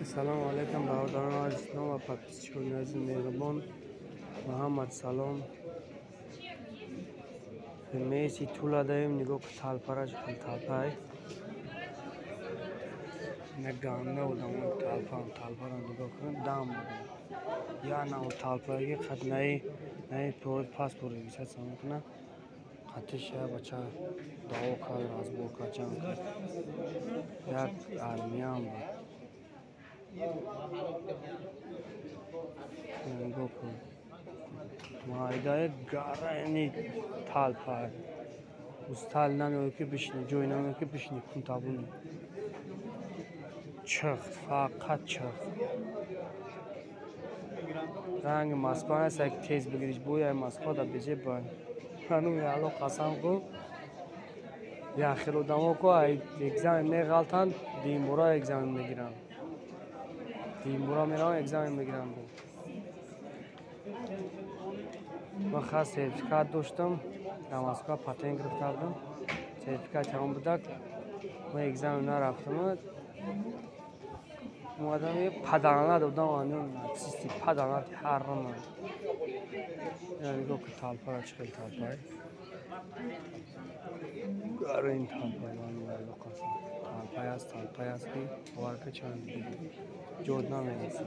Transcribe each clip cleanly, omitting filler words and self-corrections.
Assalomu alaykum birodarlar azizlar va podpischilarimiz mehribon. Muhammad Salom. Messi tuladayım nigo ki talpara çıkın talpay. Ne gamne odamın talpara nigo ki dam. Ya na o talpayı kat neyi pasport visat sanatına katış ya baca dav kal razbol kaçan. Ya armiyam var. Nigo ki maidaya garani talpay. Ustaldan öykü bişni, joynan öykü bişni kuntabun. Çık, fakat çık. Rangi Moskva sak tez bigirish bu ya Moskva da bije ban. Hanu yalo qasam ko. Ya akhir odamo ko ay exam ne galtan dimbura exam megiram. Dimbura meram exam megiram. من خاص سرتیفیکات داشتم دانشگاه پاتن گرفتم سرتیفیکات هم بود من اگزم نرفتم اومدم یه پدانه دادم آنون سیستی پدانه حرام یعنی گفت که تالپای چخیل تالپای گاره این تالپای من میگم قسم تالپای است که وارک چند جود نمیرسه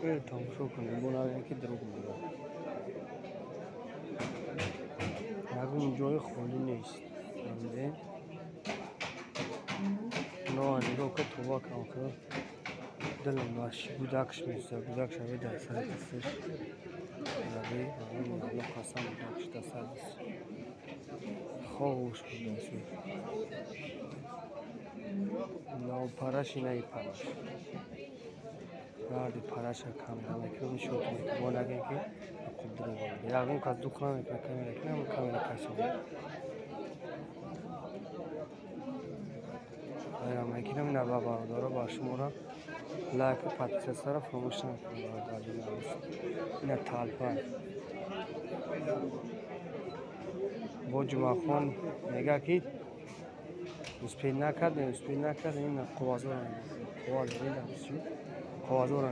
böyle tamşo کنیم buna ki drog میاد اون جای خالی نیست همین نه نگاه که تو واقعا که دلم باش بودکش میشه بودکش همی دست هستش ولی همین الله قسم بودکش دست هست خوش بود دست نه پارش نه پارش گاردی پارش کاملا میکنم شوت میکنم ولی اگه که خوب درو یا اون کاز دکان میکنم کاملا کاشم یا میکنم نه بابا داره باشمورا لایک پادکست سر پروموشن میکنم نه تالپای با جمعه خان نگاه کید اسپین نکرد این قوازور قوازور